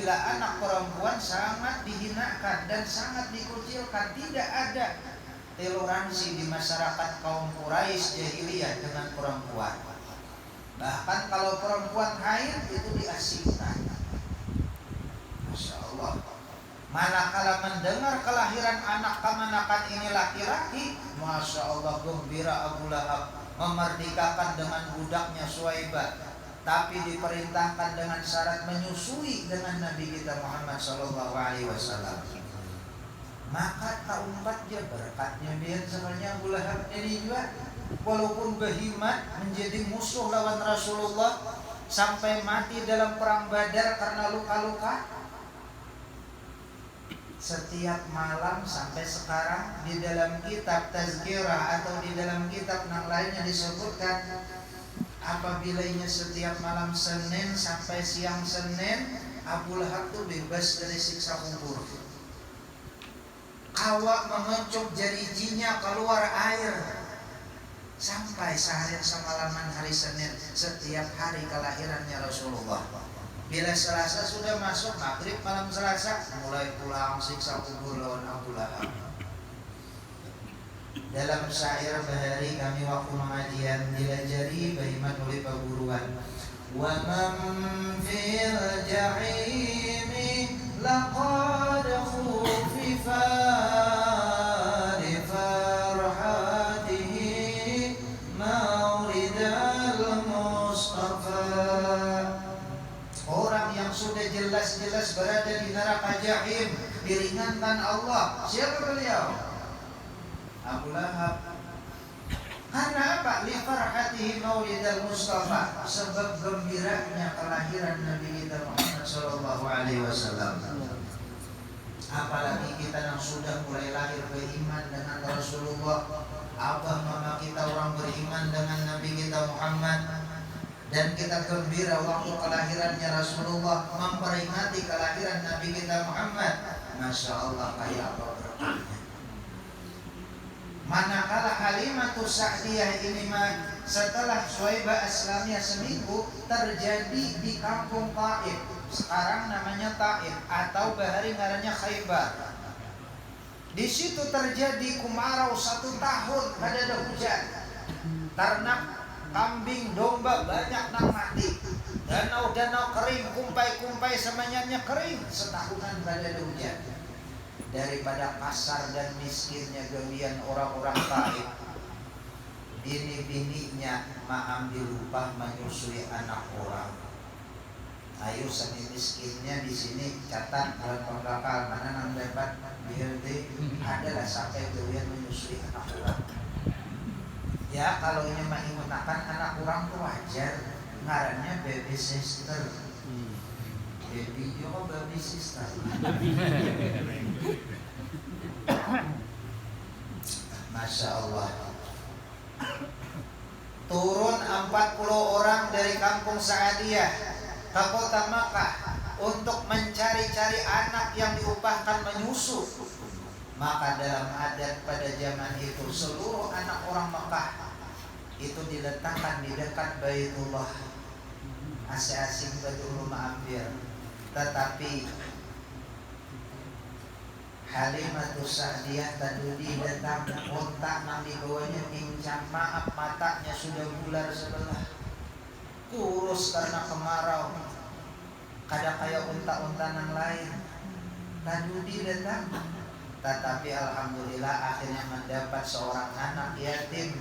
apabila anak perempuan sangat dihinakan dan sangat dikucilkan. Tidak ada toleransi di masyarakat kaum Quraisy jahiliyah dengan perempuan. Bahkan kalau perempuan haid itu diasingkan. Masya Allah. Manakala mendengar kelahiran anak kemanakan ini laki-laki, Masya Allah gembira Abu Lahab, memerdekakan dengan budaknya Suwaibah. Tapi diperintahkan dengan syarat menyusui dengan Nabi kita Muhammad SAW. Maka tak umpat dia berkatnya biar sebenarnya Abu Lahab ini juga, walaupun behimat menjadi musuh lawan Rasulullah sampai mati dalam perang Badar karena luka-luka. Setiap malam sampai sekarang di dalam kitab Tazkirah atau di dalam kitab yang lainnya disebutkan, apabila setiap malam Senin sampai siang Senin, Abu Lahab itu bebas dari siksa kubur. Awak mengecup jari-jarinya keluar air sampai seharian semalaman hari Senin setiap hari kelahirannya Rasulullah. Bila Selasa sudah masuk, maghrib malam Selasa mulai pulang siksa kubur lawan Abu Lahab. Dalam syair bahari kami waktu mengajian dilajari bahimat oleh perguruan. Wa man fil jahimi laqad khufifa li farhatihi mauridal Mustafa. Orang yang sudah jelas-jelas berada di neraka jahim diringankan Allah. Siapa beliau? Abu Lahab. Karena apa? Li farhatihi maulidal Mustafa, sebab gembiranya kelahiran Nabi kita Muhammad SAW. Apalagi kita yang sudah mulai lahir beriman dengan Rasulullah, abah mama kita orang beriman dengan Nabi kita Muhammad, dan kita gembira waktu kelahirannya Rasulullah, memperingati kelahiran Nabi kita Muhammad. Masya Allah, kayak apa berkahnya. Manakala Halimatus Sa'diyah ini setelah Suwaibah Aslamiyah seminggu terjadi di kampung Taif, sekarang namanya Taif atau bahari ngarannya Khaybar. Di situ terjadi kemarau 1 tahun, kada ada hujan. Ternak, kambing, domba banyak nang mati. Danau-danau kering, kumpai-kumpai semuanya kering. Setahunan kada ada hujan. Daripada kasar dan miskinnya galian orang-orang Taif, bini-bininya ambil upah menyusui anak orang. Ayo seni miskinnya di sini catat dalam pembakal mana nang dapat BLT adalah sampai galian menyusui anak orang. Ya kalau ini menggunakan anak orang itu wajar, ngarannya baby sister. Baby yo baby sister. Masya Allah. Turun 40 orang dari kampung Sa'diyah ke kota Makkah untuk mencari-cari anak yang diupahkan menyusu. Maka dalam adat pada zaman itu seluruh anak orang Makkah itu diletakkan di dekat Baitullah, asing-asing Baitul Ma'ambir. Tetapi Halimatus Sa'diyah tadi datang kontak nang dibawanya pincang, maaf matanya sudah bular sebelah, kurus karena kemarau, kada kayak unta-unta nang lain. Tadi datang, tetapi alhamdulillah akhirnya mendapat seorang anak yatim,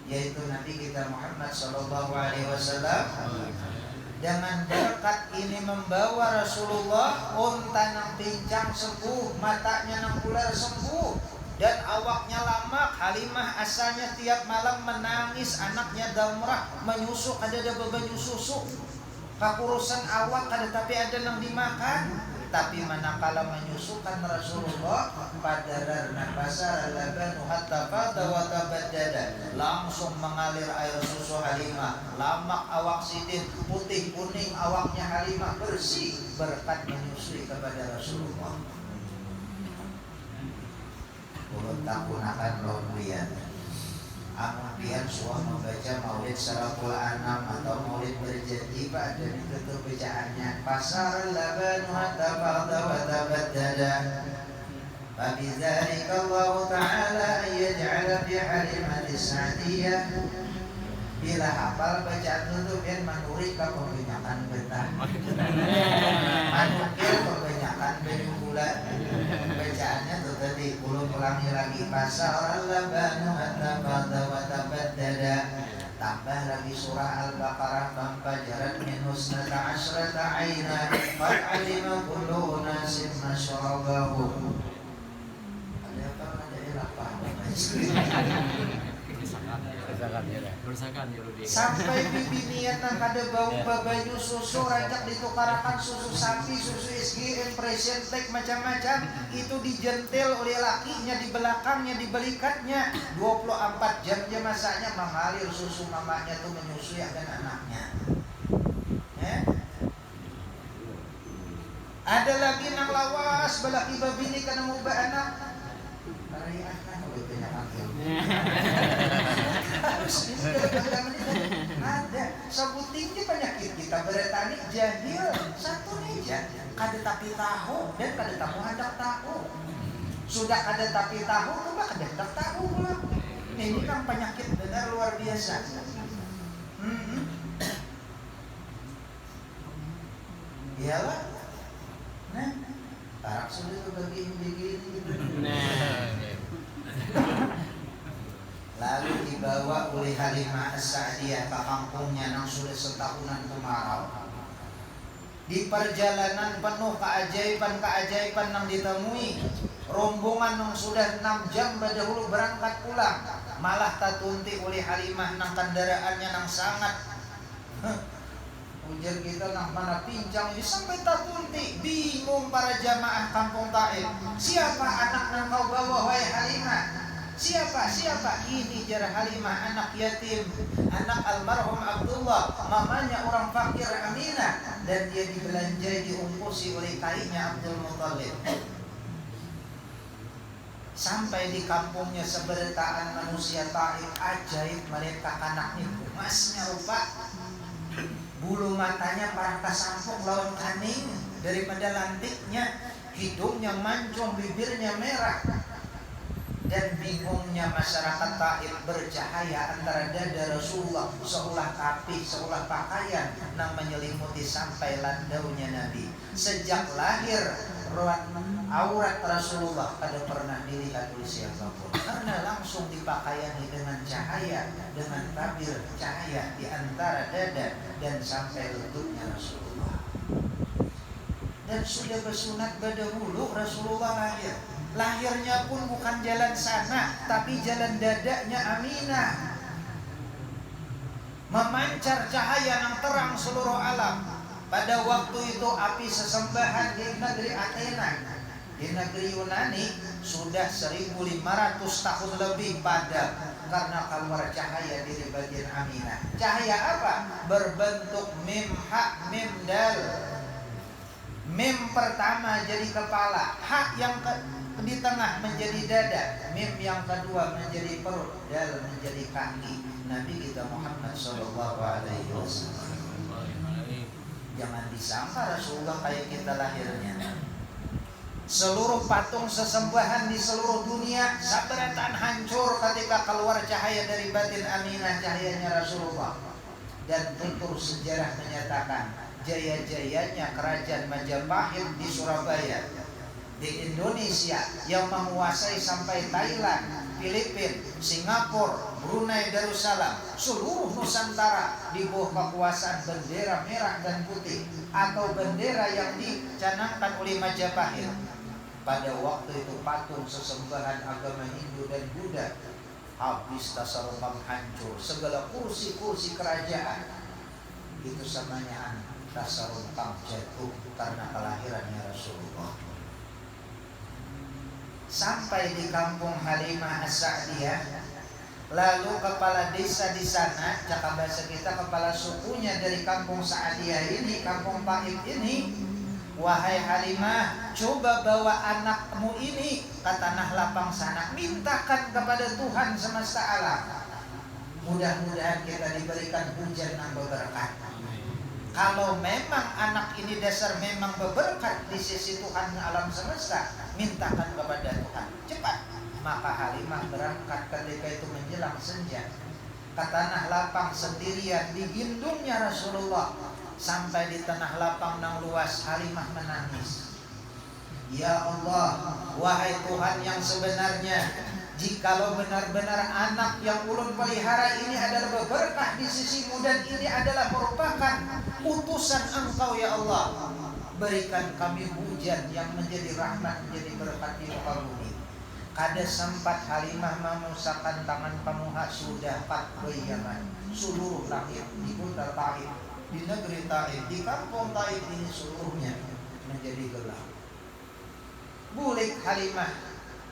yaitu Nabi kita Muhammad SAW. Dengan berkat ini membawa Rasulullah unta nang pincang sembuh, matanya nang bular sembuh, dan awaknya lamak. Halimah asalnya tiap malam menangis anaknya damrah menyusu, ada bebanyu susu. Kakurusan awak kada tapi ada nang dimakan. Tapi manakala menyusukan Rasulullah, padarar nafasa labanu hatta fata wa tabaddada, langsung mengalir air susu Halimah. Lamak awak sidin, putih kuning awaknya Halimah bersih berkat menyusui kepada Rasulullah. Ulun tak gunakan lawan lian. Amudian suah membaca maulid Syaraful Anam atau maulid berjanji pada ditutup bacaannya pasar labanu hatta fadha wa tabaddada. Fabidzalika Allah Ta'ala yaj'ala fi Halimati Sa'diyah. Bila hafal bacaan tutup yang manuri ka kebanyakan betah. Manukil kebanyakan benunggulan. Bacaannya tuh tadi ulangi lagi pasal labanu hatta fadha wa tabaddada. Tambah lagi surah Al-Baqarah fajarat min husnata asyrata aina qad alima kullu unasin masyarabahu. Ada apa? Ada apa? Sampai bibinian nang kada bau babayu susu rajak ditukarakan susu sapi, susu SG, impression tag macam-macam itu dijentil oleh lakinya di belakangnya, di belikatnya 24 jam dia masaknya mengalir susu mamanya tuh menyusui akan anaknya. Ada lagi nang lawas balaki babini kana muba anak. Karya kalau banyak akil. Ada sebutingnya penyakit kita bertani jahil satu meja kada tapi tahu dan kada tahu hendak tahu sudah kada tapi tahu coba kada hendak tahu pula. Ini kan penyakit benar luar biasa. Iyalah nah tarak sudah tuh begini lalu dibawa oleh Halimah As-Sa'diyah ke kampungnya yang sudah setahunan kemarau. Di perjalanan penuh keajaiban yang ditemui. Rombongan yang sudah 6 jam dahulu berangkat pulang, malah tatunti oleh Halimah nang kendaraannya nang sangat ujar kita nang mana pincang ini sampai tatunti. Bingung para jamaah kampung Taif, siapa anak nang kau bawa wahai Halimah? Siapa? Ini jar Halimah, anak yatim, anak almarhum Abdullah, mamanya orang fakir Aminah, dan dia dibelanjai diungkusi oleh kainya Abdul Muttalib. Sampai di kampungnya seberitaan manusia Taif, ajaib mereka anaknya emasnya rupa, bulu matanya parangka sampung lawan kaning daripada lantiknya, hidungnya mancung, bibirnya merah. Dan bingungnya masyarakat Taif bercahaya antara dada Rasulullah seolah kapi, seolah pakaian yang menyelimuti sampai landaunya Nabi. Sejak lahir aurat Rasulullah kada pernah dilihat oleh siapapun karena langsung dipakaiani dengan cahaya, dengan tabir cahaya di antara dada dan sampai lututnya Rasulullah. Dan sudah bersunat dahulu Rasulullah lahir. Lahirnya pun bukan jalan sana, tapi jalan dadanya Aminah. Memancar cahaya yang terang seluruh alam. Pada waktu itu api sesembahan di negeri Athena, di negeri Yunani sudah 1500 tahun lebih padam karena keluar cahaya dari bagian Aminah. Cahaya apa? Berbentuk mim ha mim dal. Mim pertama jadi kepala, ha yang di tengah menjadi dada, mim yang kedua menjadi perut, dal menjadi kaki. Nabi kita Muhammad sallallahu alaihi wasallam. Jangan disangka Rasulullah kayak kita lahirnya. Seluruh patung sesembahan di seluruh dunia saberetan hancur ketika keluar cahaya dari batin Aminah, cahayanya Rasulullah. Dan tutur sejarah menyatakan jaya-jayanya kerajaan Majapahit di Surabaya, di Indonesia yang menguasai sampai Thailand, Filipina, Singapura, Brunei Darussalam, seluruh Nusantara di bawah kekuasaan bendera merah dan putih atau bendera yang dicanangkan oleh Majapahit. Pada waktu itu patung sesembahan agama Hindu dan Buddha habis tasarufam hancur, segala kursi-kursi kerajaan itu samanya tasarufam jatuh karena kelahirannya Rasulullah. Sampai di kampung Halimah As-Sa'diyah, lalu kepala desa di sana, cakap bahasa kita kepala sukunya dari kampung Sa'diyah ini, kampung Taif ini, wahai Halimah, coba bawa anakmu ini ke tanah lapang sana, mintakan kepada Tuhan semesta alam Mudah-mudahan kita diberikan hujan yang berberkat. Kalau memang anak ini dasar memang berberkat di sisi Tuhan alam semesta, mintakan kepada Tuhan cepat. Maka Halimah berangkat ketika itu menjelang senja ke tanah lapang sendirian di gindungnya Rasulullah. Sampai di tanah lapang yang luas, Halimah menangis. Ya Allah, wahai Tuhan yang sebenarnya, jikalau benar-benar anak yang ulun pelihara ini adalah berberkah di sisimu dan ini adalah merupakan utusan Engkau ya Allah, berikan kami hujan yang menjadi rahmat, menjadi berkat di muka bumi. Kada sempat Halimah memusahkan tangan pamuha sudah patbayaman seluruh langit di kota Taif, di negeri Taif, di kampung Taif ini seluruhnya menjadi gelap. Bulik Halimah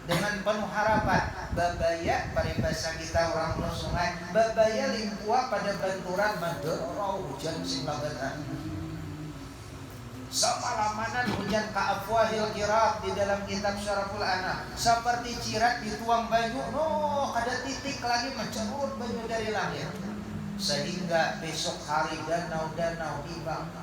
dengan penuh harapan, babaya pada bahasa kita orang sungai, babaya limpua pada benturan madorau hujan sing lagetan. Samalamanan hujan ka'afwahil kirab di dalam kitab Syaraful Anam, seperti cirat dituang banyu, kada titik lagi mencerut banyu dari langit. Sehingga besok hari danau-danau ibang,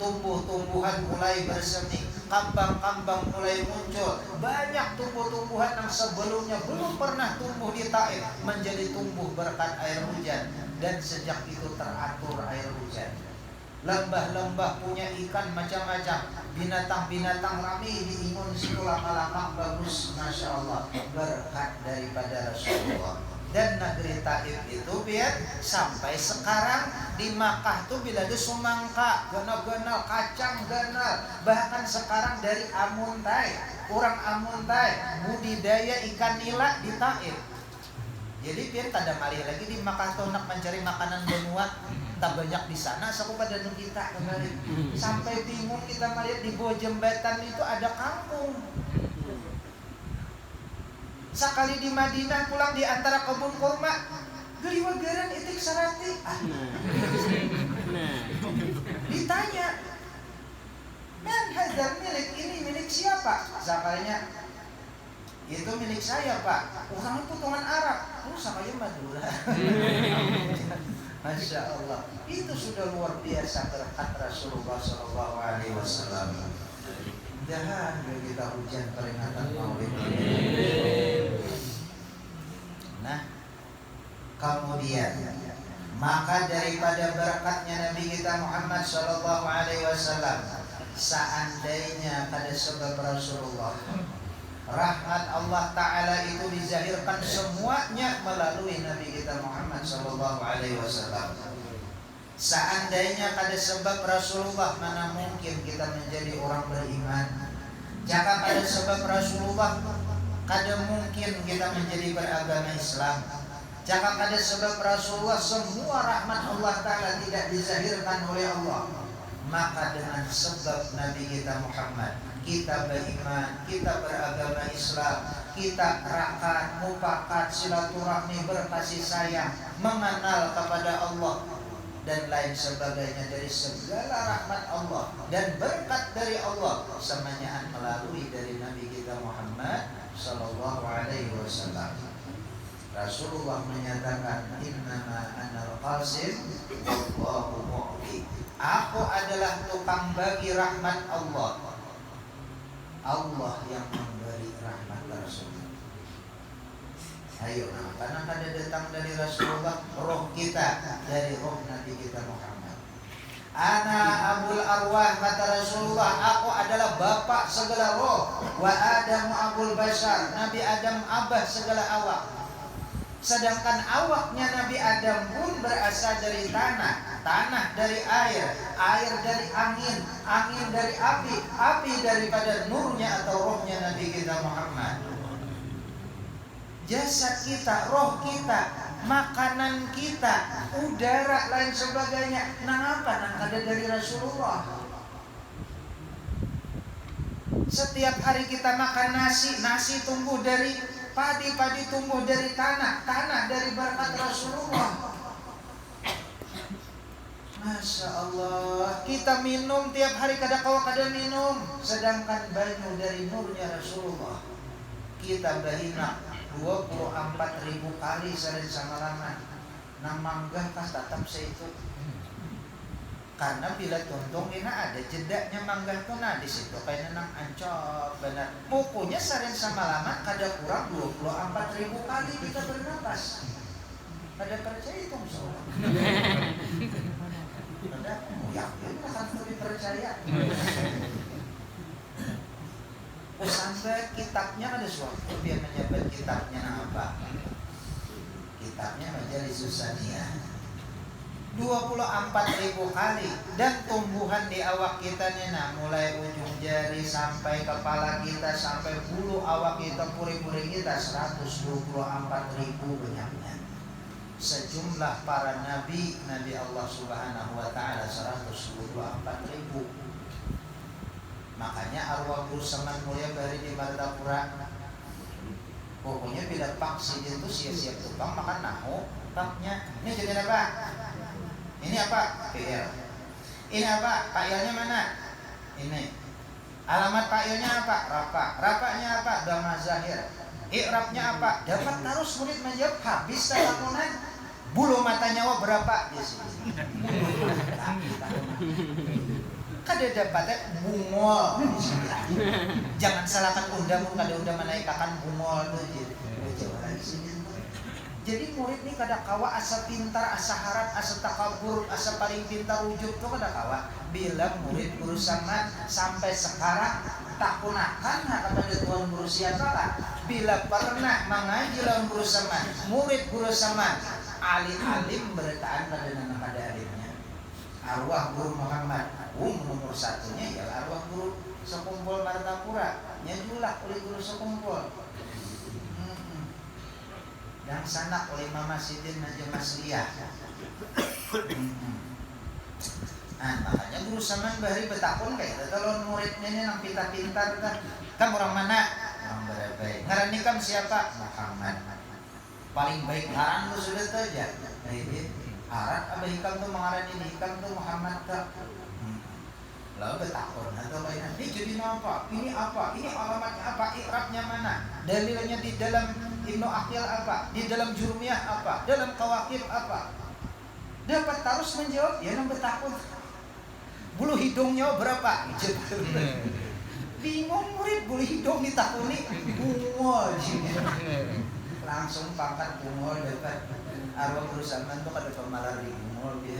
tumbuh-tumbuhan mulai bersemi, kambang-kambang mulai muncul. Banyak tumbuh-tumbuhan yang sebelumnya belum pernah tumbuh di Taif menjadi tumbuh berkat air hujan. Dan sejak itu teratur air hujan. Lembah-lembah punya ikan macam-macam, binatang-binatang ramai diimun situ lama-lama bagus, Masya Allah, berkat daripada Rasulullah. Dan negeri Taif itu biar sampai sekarang di Makkah tuh bila ada sumangka, ganal-ganal, kacang ganal, bahkan sekarang dari Amuntai, orang Amuntai budidaya ikan nila di Taif. Jadi biar tak ada malih lagi di Makkah tuh nak mencari makanan benua, tak banyak di sana. Aku pada kita kembali sampai bingung kita melihat di bawah jembatan itu ada kampung. Sekali di Madinah pulang di antara kebun kurma, geriwa-geran itik sarati. Ditanya, "Man hadzal milik, ini milik siapa?" Sekalinya, "Itu milik saya, Pak." Orang potongan Arab. Sakanya Madura. Masya Allah, itu sudah luar biasa berkat Rasulullah SAW. Mudah-mudahan kita hujan peringatan Maulid ini. Nah, kemudian maka daripada berkatnya Nabi kita Muhammad SAW, seandainya pada sebab Rasulullah, rahmat Allah Ta'ala itu dizahirkan semuanya melalui Nabi kita Muhammad SAW. Seandainya pada sebab Rasulullah, mana mungkin kita menjadi orang beriman. Jika pada sebab Rasulullah, kada mungkin kita menjadi beragama Islam. Jika pada sebab Rasulullah, semua rahmat Allah Ta'ala tidak dizahirkan oleh Allah. Maka dengan sebab Nabi kita Muhammad, kita beriman, kita beragama Islam, kita rakat, mufakat, silaturahmi, berkasih sayang, mengenal kepada Allah dan lain sebagainya dari segala rahmat Allah dan berkat dari Allah, semuanya melalui dari Nabi kita Muhammad sallallahu alaihi wasallam. Rasulullah menyatakan, "Innama anal qasim wallahu mu'ti." Aku adalah tukang bagi rahmat Allah. Allah yang memberi rahmat Rasulullah. Ayo, karena kada datang dari Rasulullah, roh kita dari roh Nabi kita Muhammad. Ana abul arwah, kata Rasulullah, aku adalah bapak segala roh. Wa Adamu abul bashar, Nabi Adam abah segala awak. Sedangkan awaknya Nabi Adam pun berasal dari tanah, tanah dari air, air dari angin, angin dari api, api daripada nurnya atau rohnya Nabi kita Muhammad. Jasad kita, roh kita, makanan kita, udara, lain sebagainya, nang apa? Nang ada dari Rasulullah. Setiap hari kita makan nasi, nasi tumbuh dari padi-padi, tumbuh dari tanah, tanah dari berkat Rasulullah. Masya Allah, kita minum tiap hari kada minum, sedangkan banyu dari nurnya Rasulullah. Kita bahina 24.000 kali sering sama lama. nang manggah pas tetap itu. Karena bila tuntung ini ada jedaknya manggah tuh nah di situ kayaknya nang ancol benar. Pokoknya seharian sama lama kada kurang 24.000 kali kita bernapas. Ada percaya itu semua. Ada yakin akan lebih percaya. Sampai kitabnya ada suatu dia menyebut kitabnya apa? Kitabnya Majalis Susaniyah. 24.000 kali dan tumbuhan di awak kita nih nah mulai ujung jari sampai kepala kita sampai bulu awak kita puri-puri kita 124.000 banyaknya. Sejumlah para nabi Allah Subhanahu wa taala 124.000. Makanya arwah guru seman mulia bari di Martapura. Pokoknya bila vaksin itu siap-siap tukang makan nahu taknya. Ini jadi apa? Ini apa? PL. Ini apa? Pailnya mana? Ini. Alamat pailnya apa? Rapa. Rapanya apa? Dhamma Zahir. I'rabnya apa? Dapat terus murid menjawab habis teleponan. Bulu mata nyawa berapa? Di sini. Kada dapatnya bungol. Jangan salahkan undang kada undang menaikakan bungol tuh. Jawab lagi sini. Jadi murid ini kada kawa asa pintar, asa harap, asa takabur, asa paling pintar wujud tuh kada kawa. Bila murid guru sama sampai sekarang tak gunakan kepada tuan guru siapa lah. Bila pernah mengaji lawan guru sama, murid guru sama, alim-alim bertaan pada nama pada alimnya. Arwah guru Muhammad, nomor satunya ya arwah guru sekumpul Martapura, nyajulah oleh guru sekumpul. Yang sanak oleh Mama Sidin dan Mas Lia. Makanya guru Saman bahari betakun kayak kalau muridnya ini nang pintar-pintar kan orang mana? Orang berbaik. Ngaran nikam siapa? Muhammad. Paling baik ngaran lu sudah saja. Arat abah hikam tuh mengaran ini hikam tuh Muhammad tak. Lalu betakun atau lain ini jadi apa? Ini apa? Ini alamatnya apa? I'rabnya mana? Dalilnya di dalam Ibnu Aqil apa? Di dalam Jurmiyah apa? Dalam Qawaqib apa? Dapat terus menjawab ya nang betakun. Bulu hidungnya berapa? Bingung murid bulu hidung ditakuni bungol. Langsung pangkat bungol dapat arwah perusahaan tuh kada pemalar di bungol dia.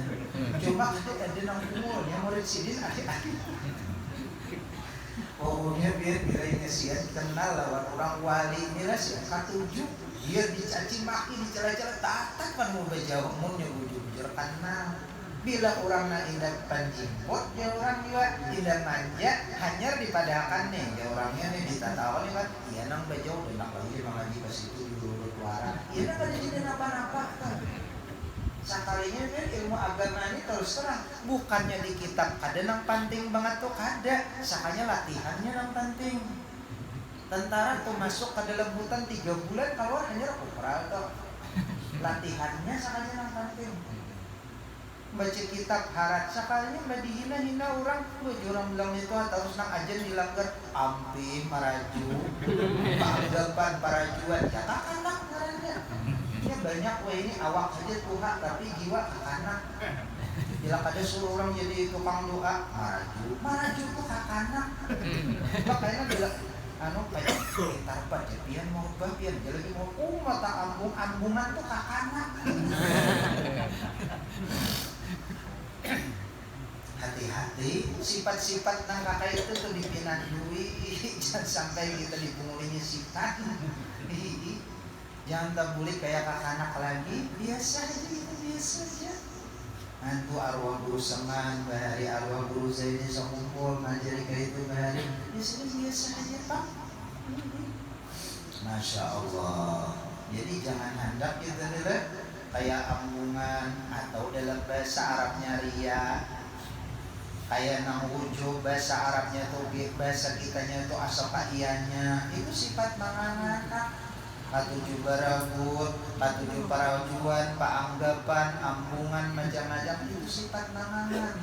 Cuma itu ada nang bungolnya murid sidin adik-adik. Pokoknya biar inisiat kenal lawan orang wali ini lah sih katujuh biar dicaci maki dicela-cela tatak kan mau bejauh umumnya bujur kenal. Bila orang nak indah panjimpot ya orang juga indah manja hanya dipadakan nih ya orangnya nih ditatawa nih kan iya nang bejauh dan nak lagi mengaji pas itu dulu keluaran iya nang ada jadi napa-napa kan. Sakalinya kan ilmu agama ini terus terang bukannya di kitab kada nang penting banget tuh kada sakanya latihannya nang penting. Tentara tuh masuk ke dalam hutan 3 bulan keluar hanya kopral tuh latihannya sakanya nang penting. Baca kitab harat sakalinya mbak dihina-hina orang orang bilang itu terus nang ajan dilanggar ampi maraju panggapan parajuan katakan lah ngarannya. Ya banyak ini awak saja Tuhan tapi jiwa kakanak. Bila kada suruh orang jadi tukang doa maraju tuh kakanak. Makanya bila kayak gitar baca pian mau pian jadi mau mata ambungan tuh kakanak. Hati-hati sifat-sifat nang kakak itu tuh dipinandui jangan sampai kita dipungulinya sifat. Jangan tak boleh kayak kakak-anak lagi biasa aja itu biasa aja. Antu arwah guru Saman bahari arwah guru Zaini sekumpul ngajari kayak itu bahari biasa aja Pak. Masya Allah. Jadi jangan hendak gitu deh kayak ambungan atau dalam bahasa Arabnya ria kayak nang wujud bahasa Arabnya tuh bahasa kitanya tuh asapaiannya itu sifat manganak katujuh baragut katujuh parajuan paanggapan ambungan macam-macam itu sifat manganak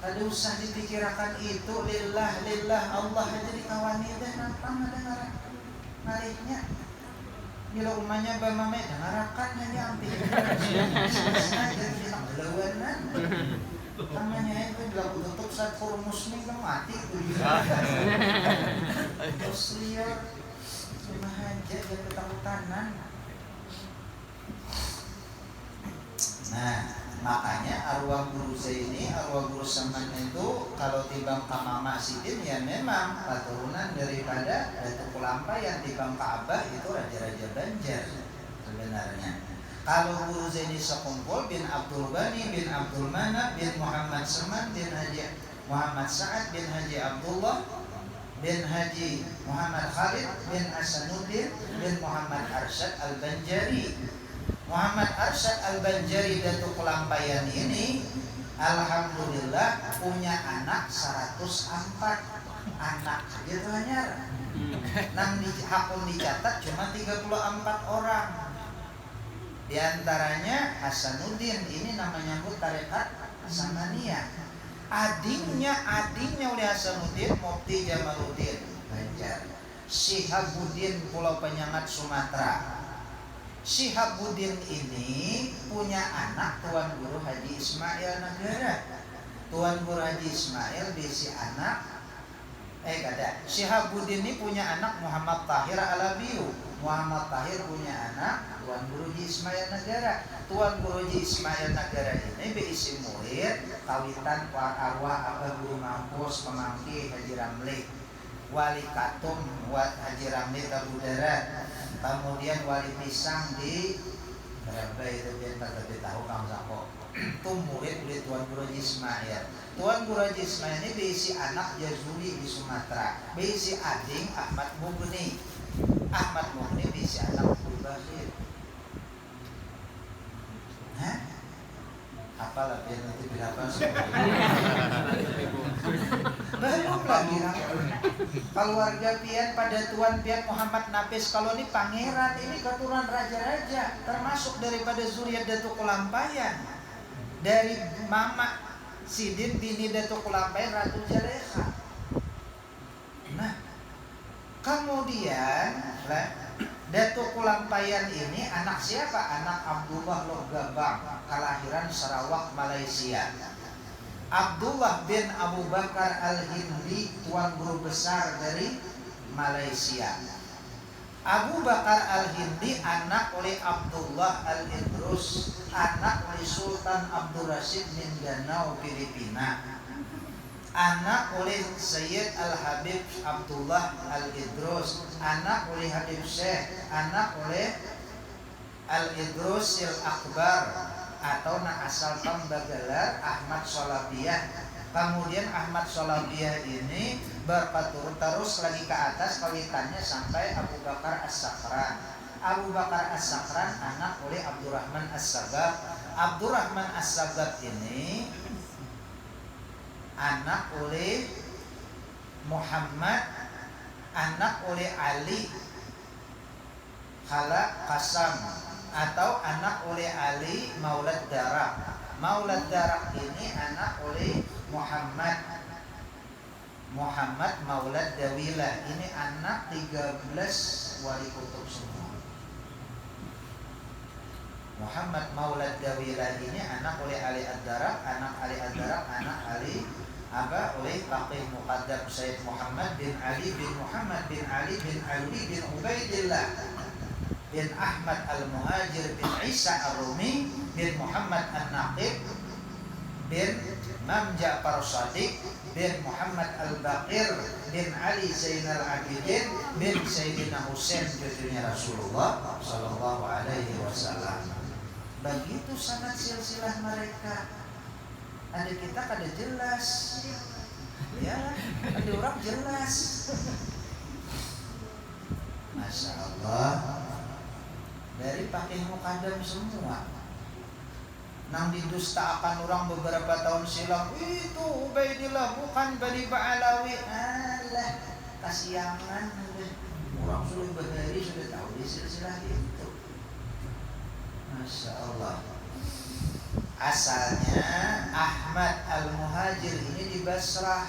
kada usah dipikirkan itu lillah Allah aja dikawani deh nampang ada ngariknya Gila umahnya bamame dengarakan aja hampir. Sengaja bilang gelawanan. Namanya itu bilang tutup saat forum muslim kan mati tuh. Terus lihat rumah aja dia ketakutan. Nah, makanya arwah guru saya ini, arwah guru Saman itu kalau tibang kamama sidin ya memang keturunan daripada Datuk Kulampa yang tibang Ka'bah itu raja-raja Banjar sebenarnya. Kalau guru saya ini sekumpul bin Abdul Bani bin Abdul Manap bin Muhammad Saman bin Haji Muhammad Sa'ad bin Haji Abdullah bin Haji Muhammad Khalid bin Hasanuddin bin Muhammad Arsyad Al-Banjari. Muhammad Arsyad Al-Banjari Datuk Kelampayan ini alhamdulillah punya anak 104 anak gitu hanya. Nang di hakun dicatat cuma 34 orang. Di antaranya Hasanuddin ini namanya tarekat Hasananiyah. Adingnya oleh Hasanuddin Mufti Jamaluddin Banjar. Syihabuddin Pulau Penyengat Sumatera. Syihabuddin ini punya anak Tuan Guru Haji Ismail Nagara. Tuan Guru Haji Ismail bisi anak Syihabuddin ini punya anak Muhammad Tahir Alabiu. Muhammad Tahir punya anak Tuan Guru Haji Ismail Nagara. Tuan Guru Haji Ismail Nagara ini bisi murid kawitan arwah Abah Guru Mampus Pemangki Haji Ramli, Wali Katum Haji Ramli Tabudara, kemudian wali pisang di berapa itu biar tak tahu kamu sako. Itu murid Tuan Guru Haji Ismail. Tuan Guru Haji Ismail ini berisi anak Jazuli di Sumatera, berisi ading Ahmad Mugni. Ahmad Mugni berisi anak Guru Bahir. Hah? Apalah biar nanti berapa belum lagi keluarga pian pada Tuan Pian Muhammad Nafis. Kalau ini pangeran, ini keturunan raja-raja, termasuk daripada zuriat Datuk Kelampayan, dari Mama Sidin bini Datuk Kelampayan Ratu Jalekha. Nah, kemudian Datuk Kelampayan ini anak siapa? Anak Abdullah Logabang, kelahiran Sarawak, Malaysia. Abdullah bin Abu Bakar Al-Hindi, Tuan Guru Besar dari Malaysia. Abu Bakar Al-Hindi anak oleh Abdullah Al-Idrus, anak oleh Sultan Abdul Rashid Mindanao, Filipina. Anak oleh Sayyid Al-Habib Abdullah Al-Idrus, anak oleh Habib Syekh, anak oleh Al-Idrus Al-Akbar atau asal pembagalar Ahmad Solabiyah. Kemudian Ahmad Solabiyah ini berpatur terus lagi ke atas kawitannya sampai Abu Bakar As-Sakran. Abu Bakar As-Sakran anak oleh Abdurrahman As-Sagab. Abdurrahman As-Sagab ini anak oleh Muhammad, anak oleh Ali Khala Qasam, atau anak oleh Ali Maulad Darak. Maulad Darak ini anak oleh Muhammad Maulad Dawilah. Ini anak 13 wali kutub semua. Muhammad Maulad Dawilah ini anak oleh Ali Ad-Darak, anak Ali Ad-Darak, anak Ali oleh Faqih Muqaddam Sayyid Muhammad bin Ali bin Muhammad bin Ali bin Ali bin Ubaidillah bin Ahmad Al-Muhajir bin Isa Ar-Rumi bin Muhammad An-Naqib bin Mam Ja'far Shadiq bin Muhammad Al-Baqir bin Ali Zainal Abidin bin Sayyidina Husain cucunya Rasulullah Sallallahu Alaihi Wasallam. Begitu sangat silsilah mereka. Ada kita kada jelas, ya, ada orang jelas. Masya Allah. Dari pakai mukadam semua. Nang didustakan orang beberapa tahun silam, itu Ubaidillah bukan Bani Ba'alawi. Alah, kasiangan. Orang sudah berdiri sudah tahu di silsilah itu. Masya Allah. Asalnya Ahmad Al-Muhajir ini di Basrah.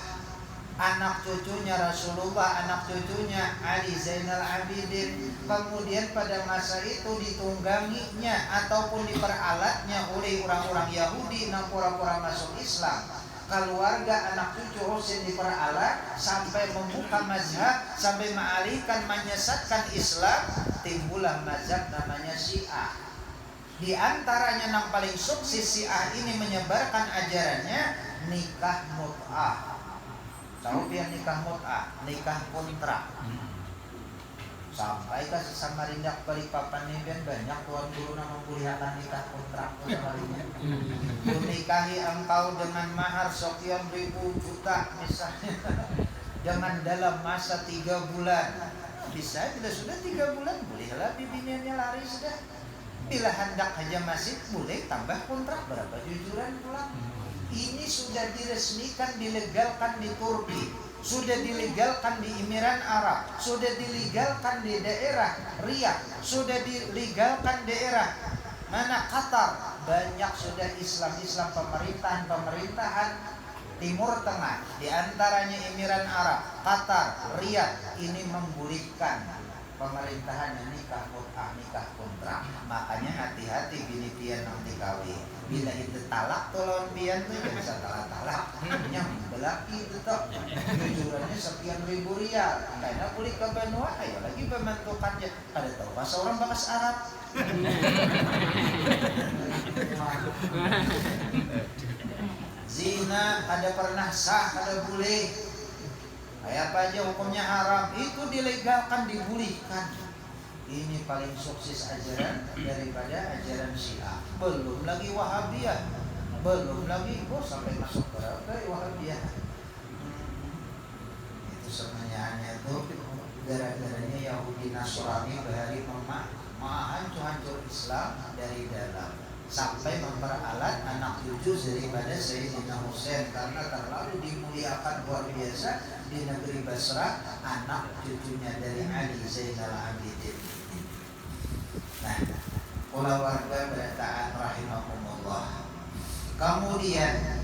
anak cucunya Rasulullah, anak cucunya Ali Zainal Abidin. Kemudian pada masa itu ditungganginya ataupun diperalatnya oleh orang-orang Yahudi yang pura-pura masuk Islam. Keluarga anak cucu Husain diperalat sampai membuka mazhab, sampai mengalihkan, menyesatkan Islam. Timbullah mazhab namanya Syiah. Di antaranya yang paling sukses Syiah ini menyebarkan ajarannya nikah mut'ah. Tahu dia nikah mut'ah, nikah kontrak. Sampai ke Samarinda Balikpapan ini kan banyak tuan guru yang memperlihatkan nikah kontrak ke Samarinda. Menikahi engkau dengan mahar sekian ribu juta misalnya, dengan dalam masa 3 bulan. Bisa bila sudah 3 bulan, bolehlah bibiniannya lari sudah. Bila hendak haja masjid, boleh tambah kontrak berapa jujuran pulang. Ini sudah diresmikan, dilegalkan di Turki, sudah dilegalkan di Emirat Arab, sudah dilegalkan di daerah Riyadh, sudah dilegalkan daerah mana Qatar. Banyak sudah Islam pemerintahan Timur Tengah, di antaranya Emirat Arab, Qatar, Riyadh, ini membolehkan pemerintahannya nikah mut'ah, nikah kontrak. Makanya hati-hati bini pian nanti kawin. Bila itu talak tolong pian tuh jangan bisa talak-talak. Yang belaki itu toh jujurannya sekian ribu rial. Karena boleh ke Benua, ayo lagi pembentukannya. Ada tahu bahasa orang bakas Arab. Zina ada pernah sah, ada boleh. Kayak apa aja hukumnya haram, itu dilegalkan, dibolehkan. Ini paling sukses ajaran daripada ajaran Syiah. Belum lagi Wahabiyah, belum lagi sampai masuk berapa Wahabiyah. Itu sebenarnya itu gara-garanya Yahudi Nasrani bahari hancur Islam dari dalam, sampai memperalat anak cucu daripada Sayyidina Husain karena terlalu dimuliakan luar biasa di negeri Basrah anak cucunya dari Ali Zainal Abidin. Nah, pola warga berataan rahimahumullah. Kemudian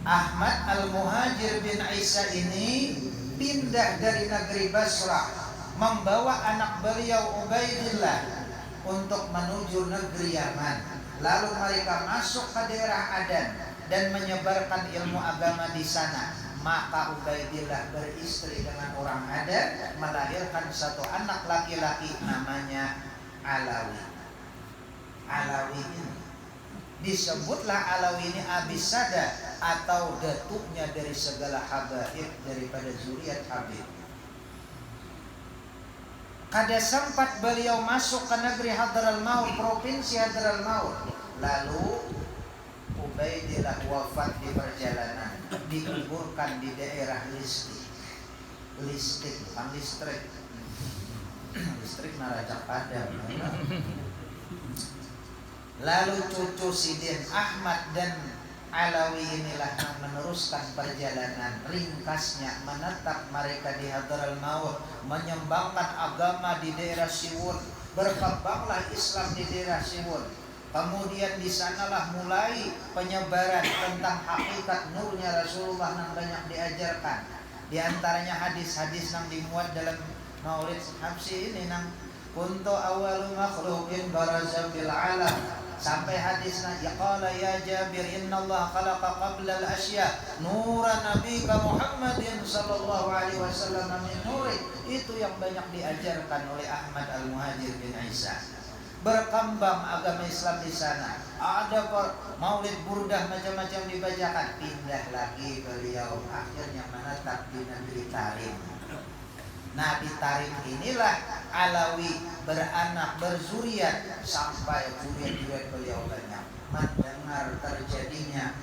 Ahmad Al-Muhajir bin Isa ini pindah dari negeri Basrah, membawa anak beliau Ubaidillah untuk menuju negeri Yaman. Lalu mereka masuk ke daerah Adan dan menyebarkan ilmu agama di sana. Maka Ubaidillah beristri dengan orang Adan, melahirkan satu anak laki-laki namanya Alawi. Alawi ini disebutlah Alawi ini Abisada atau datuknya dari segala habaib daripada zuriat Habib. Kada sempat beliau masuk ke negeri Hadral Maut, provinsi Hadral Maut. Lalu Ubaidillah wafat di perjalanan, dikuburkan di daerah Listrik Naraca Padang. Lalu cucu Sidin Ahmad dan Alawi inilah yang meneruskan perjalanan. Ringkasnya menetap mereka di Hadral Maut, menyembangkan agama di daerah Siwun, berkembanglah Islam di daerah Siwun. Kemudian di sanalah mulai penyebaran tentang hakikat nurnya Rasulullah yang banyak diajarkan. Di antaranya hadis-hadis yang dimuat dalam Maulid Habsyi ini nang kuntu awwalu makhluqin baraza fil alam, sampai hadisnya yaqala ya Jabir innallaha khalaqa qabla al-asya nuran nabiyika Muhammadin sallallahu alaihi wasallam min nuri. Itu yang banyak diajarkan oleh Ahmad Al-Muhajir bin Isa. Berkembang agama Islam di sana. Ada maulid burdah macam-macam dibacakan. Pindah lagi beliau akhirnya menetap di negeri Tarim. Nah di Tarim inilah Alawi beranak berzuriat sampai zuriat beliau banyak. Mendengar terjadinya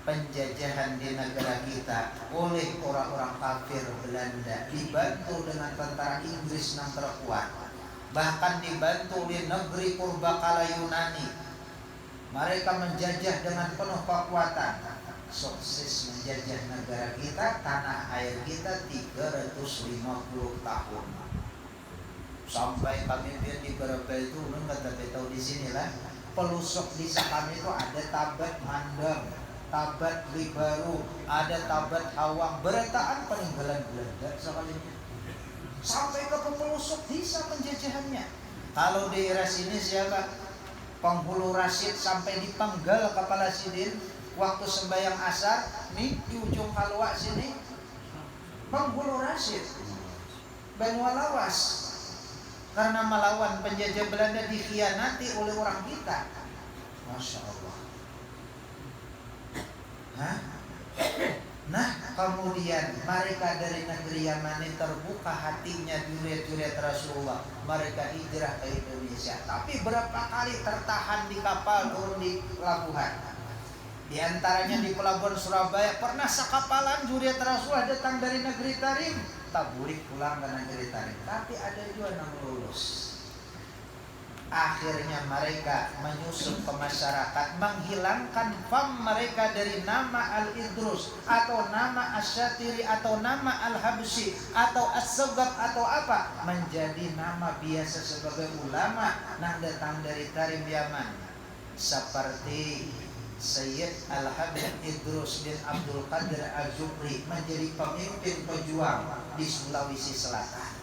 penjajahan di negara kita oleh orang-orang kafir Belanda, dibantu dengan tentara Inggris yang terkuat, bahkan dibantu di negeri purbakala Yunani. Mereka menjajah dengan penuh kekuatan, sukses menjajah negara kita, tanah air kita 350 tahun. Sampai kami di beberapa itu, nggak tahu di sinilah pelusuk desa kami itu ada Tabat Mandang. Tabat Libaru, ada Tabat Hawang, beretaan peninggalan Belanda sekalinya. Sampai ke pemelusuk bisa penjajahannya. Kalau di era sini siapa? Penghulu Rasid sampai dipenggal kepala sidin waktu sembahyang asar, nih di ujung Kalwa sini. Penghulu Rasid Banu Lawas, karena melawan penjajah Belanda dikhianati oleh orang kita. Masya Allah. Nah, kemudian mereka dari negeri Yaman terbuka hatinya juriat-juriat Rasulullah. Mereka hijrah ke Indonesia. Tapi berapa kali tertahan di kapal, turun di pelabuhan. Di antaranya di pelabuhan Surabaya pernah sekapalan juriat Rasulullah datang dari negeri Tarim, taburik pulang ke negeri Tarim. Tapi ada juga yang lulus. Akhirnya mereka menyusup ke masyarakat, menghilangkan fam mereka dari nama Al-Idrus atau nama Asyatiri atau nama Al-Habsyi atau As-Sogab atau apa, menjadi nama biasa sebagai ulama yang datang dari Tarim Yaman, seperti Sayyid Al-Habib Idrus bin Abdul Qadir Al-Jufri menjadi pemimpin pejuang di Sulawesi Selatan.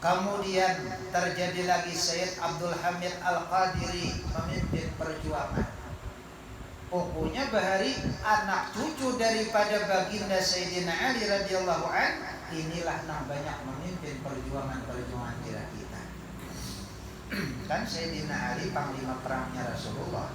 Kemudian terjadi lagi Sayyid Abdul Hamid Al-Qadiri memimpin perjuangan. Pokoknya Bahari anak cucu daripada baginda Sayyidina Ali radhiyallahu an, inilah yang banyak memimpin perjuangan-perjuangan kita. Kan Sayyidina Ali panglima perangnya Rasulullah,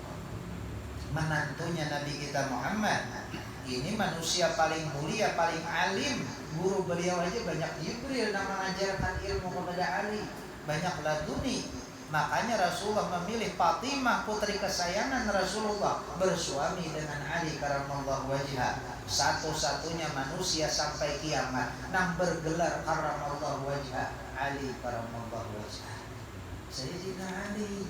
menantunya Nabi kita Muhammad. Ini manusia paling mulia, paling alim. Guru beliau aja banyak Jibril yang mengajarkan ilmu kepada Ali, banyak laduni. Makanya Rasulullah memilih Fatimah putri kesayangan Rasulullah bersuami dengan Ali karamallahu wajhah, satu-satunya manusia sampai kiamat yang bergelar karamallahu wajhah, Ali karamallahu wajhah, Sayyidina Ali.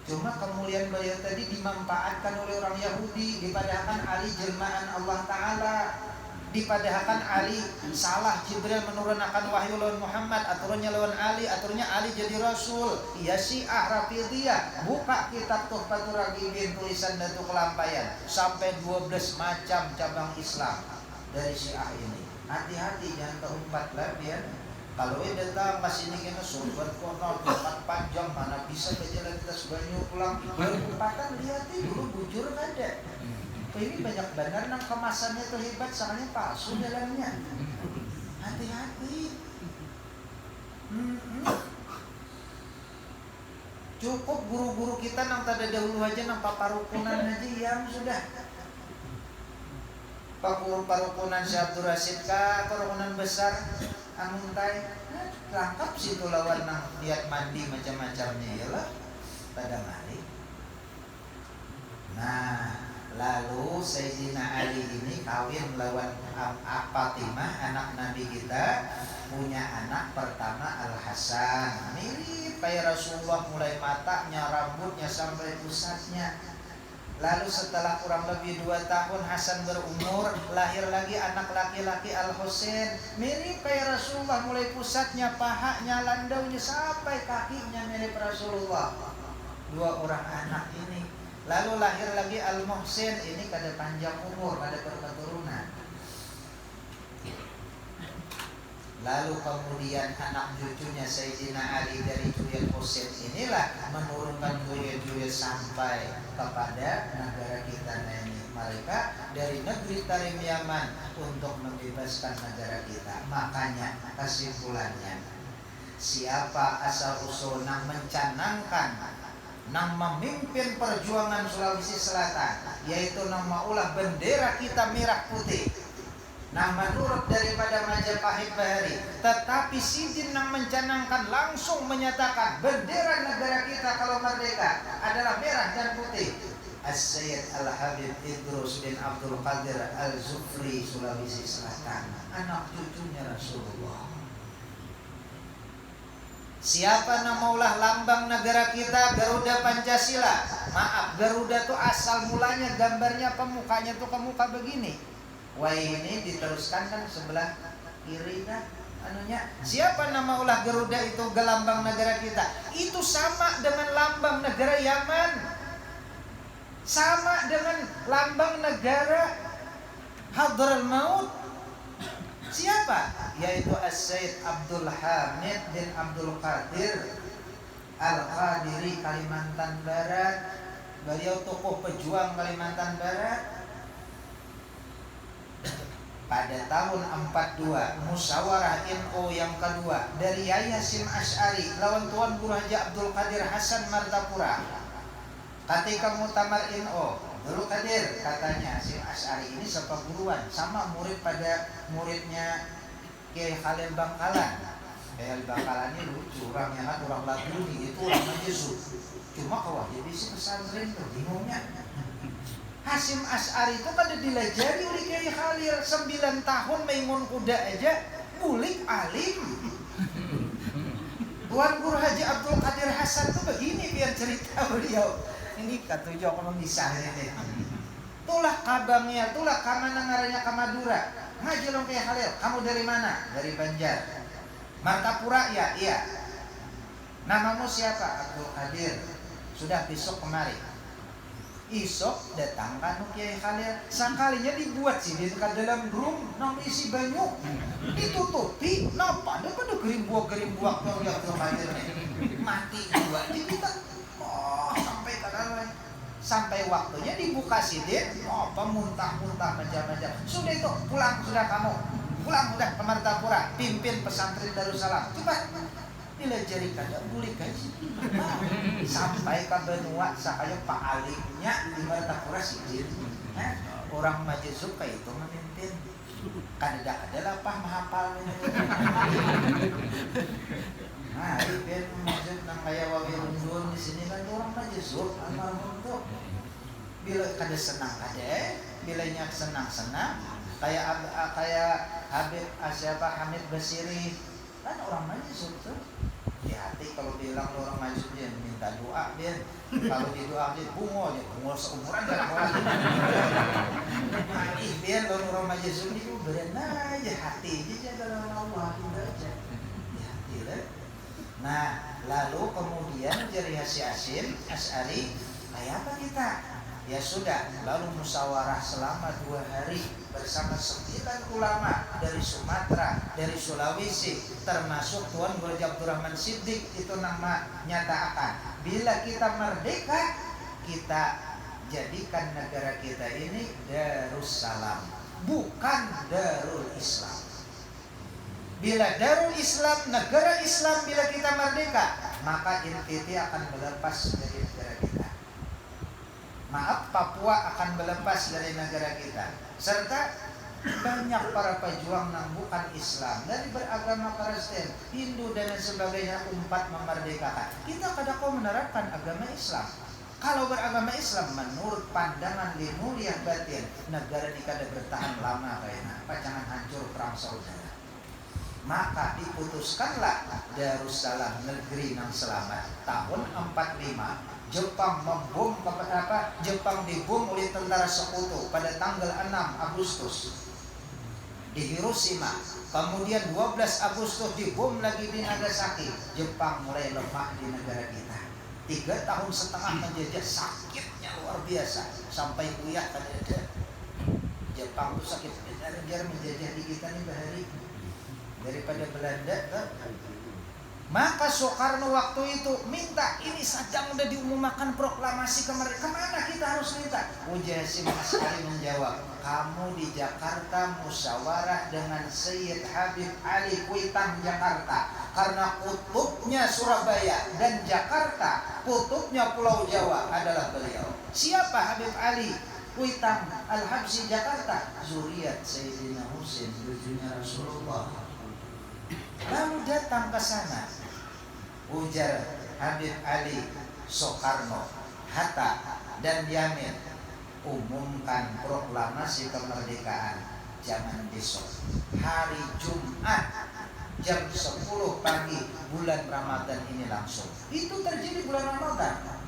Cuma kemuliaan beliau tadi dimanfaatkan oleh orang Yahudi, dipadahkan Ali jelmaan Allah Ta'ala, dipadahkan Ali salah, Jibril menurunkan wahyu lawan Muhammad, aturannya lawan Ali, aturannya Ali jadi Rasul. Iya Syiah Rafidhiyah, buka kitab Tuhfatur Raghibin tulisan Datuk Kelampaian, sampai 12 macam cabang Islam dari Syiah ini. Hati-hati jangan keumpat lah ya. Kalau datang masih ini kena sobat kono 4 jam, mana bisa berjalan kita sebanyak pulang. Berempatan lihat dulu bujur ada. Ini banyak benar nang kemasannya tuh hebat, soalnya palsu dalamnya. Hati-hati. Cukup guru-guru kita nang tada dahulu aja nang paparukunan aja yang sudah. Parukunan Syekh Abdul Rasid kah, parukunan besar amuntai, lengkap situ lawan nang lihat mandi macam-macamnya ya lah pada mari. Nah, lalu Sayyidina Ali ini kawin melawan Fatimah, anak Nabi kita, punya anak pertama Al-Hasan, mirip kayak Rasulullah, mulai matanya, rambutnya sampai pusatnya. Lalu setelah kurang lebih 2 tahun Hasan berumur, lahir lagi anak laki-laki Al-Husain, mirip kayak Rasulullah, mulai pusatnya, pahanya, landaunya sampai kakinya mirip Rasulullah. 2 orang anak ini. Lalu lahir lagi Al-Muhsin, ini kada panjang umur, kada berketurunan. Lalu kemudian anak cucunya Sayyidina Ali dari Juriyat Husain inilah menurunkan juriyat-juriyat sampai kepada negara kita ini. Mereka dari negeri Tarim Yaman untuk membebaskan negara kita. Makanya kesimpulannya, siapa asal usul nang mencanangkan, nang memimpin perjuangan Sulawesi Selatan, yaitu nang maulah bendera kita merah putih, nang menurut daripada Majapahit Bahari, tetapi Sidin nang mencanangkan langsung menyatakan bendera negara kita kalau merdeka adalah merah dan putih. As-Sayyid Al-Habib Idrus bin Abdul Qadir Al-Jufri Sulawesi Selatan, anak cucunya Rasulullah. Siapa yang maulah lambang negara kita? Garuda Pancasila. Maaf, Garuda tuh asal mulanya gambarnya pemukanya tuh ke muka begini. Wah, ini diteruskan kan sebelah kiri kan anunya. Siapa nama ulah Garuda itu gelambang negara kita? Itu sama dengan lambang negara Yaman. Sama dengan lambang negara Hadramaut. Siapa? Yaitu As-Sayyid Abdul Hamid bin Abdul Qadir Al-Qadiri, Kalimantan Barat. Beliau tokoh pejuang Kalimantan Barat. Pada tahun 42 musyawarah NU yang kedua dari Yai Hasyim Asy'ari lawan Tuan Guru Haji Abdul Qadir Hasan Martapura. Ketika muktamar NU, Abdul Qadir katanya Hasyim Asy'ari ini seperguruan sama murid pada muridnya Kiai Khalil Bangkalan. Kiai Bangkalan ini lucu, orangnya kan orang Laduni, itu orang Majezu. Cuma kalau jadi si pesantren tuh bingungnya. Hasyim Asy'ari itu kan dilajari oleh Kiai Khalil 9 tahun maingun kuda aja, bulik alim. Tuan Guru Haji Abdul Qadir Hasan tuh begini biar cerita beliau. Ini katujo kalau misalnya deh. Tulah kabangnya, tulah kamana ngaranya ke Madura. Ngaji dong Kiai Khalil, kamu dari mana? Dari Banjar. Martapura ya, iya. Namamu siapa? Abdul Qadir. Sudah besok kemari. Isok datangkan Kiai Khalil. Sekalinya dibuat sih di dalam drum nang isi banyu. Ditutupi, napa? Ada pada gerimbuak tuh yang Abdul Qadir nih. Mati dua kita. Oh, sampai kadang sampai waktunya dibuka sidin. Oh, muntah-muntah macam-macam. Sudah itu pulang sudah kamu. Pulang udah ke Martapura, pimpin pesantren Darussalam. Coba dilajari kada boleh gaji. Sampai ke benua sakaya Pak Alimnya di Martapura sidin. Orang Majezu kayak itu memimpin. Kan ada apa mahapal ini. Nah, pimpin Majezu nang kaya wawi undun di sini kan orang Majezu almarhum tuh. Bila kada senang kada, bilanya senang-senang kayak Habib siapa Hamid Basiri kan orang Majezu tuh. Hati kalau bilang orang Majezu dia minta doa dia. Kalau didoa dia bungo seumuran dengan orang. Mari biar orang Majezu itu berenang aja hati dia dalam Allah kita aja. Hati lah. Nah, lalu kemudian dari Hasyim Asy'ari kayak apa kita? Ya sudah, lalu musyawarah selama 2 hari bersama 9 ulama dari Sumatera, dari Sulawesi, termasuk Tuan Guru Abdurrahman Siddiq itu nama nyatakan bila kita merdeka, kita jadikan negara kita ini Darussalam, bukan Darul Islam. Bila Darul Islam, negara Islam, bila kita merdeka, maka NTT akan melepas dari negara kita. Maaf, Papua akan melepas dari negara kita. Serta banyak para pejuang yang bukan Islam dari beragama Kristen, Hindu dan lain sebagainya umat memerdekakan. Kita kadang menerapkan agama Islam. Kalau beragama Islam menurut pandangan di mulia batin, negara ini kada bertahan lama kayaknya. Apa jangan hancur perang saudara. Maka diputuskanlah Darussalam negeri yang selamat tahun 45. Jepang membom Jepang dibom oleh tentara sekutu pada tanggal 6 Agustus di Hiroshima. Kemudian 12 Agustus dibom lagi di Nagasaki. Jepang mulai lemah di negara kita. 3 tahun setengah menjajah, sakitnya luar biasa sampai kuyah tadi ada. Jepang itu sakit benar menjajah di kita nih bahari daripada Belanda kan? Maka Soekarno waktu itu minta, ini sedang udah diumumkan proklamasi kemerdekaan, kemana kita harus minta? Hasyim Asy'ari menjawab, kamu di Jakarta musyawarah dengan Sayyid Habib Ali Kuitang Jakarta, karena kutubnya Surabaya dan Jakarta, kutubnya Pulau Jawa adalah beliau. Siapa Habib Ali Kuitang Al-Habsyi Jakarta? Zuriat Sayyidina Husain, cucunya Rasulullah. Lalu datang ke sana, ujar Habib Ali, Soekarno, Hatta, dan Yamin, umumkan proklamasi kemerdekaan zaman besok, hari Jumat, jam 10 pagi bulan Ramadan ini langsung. Itu terjadi bulan Ramadan.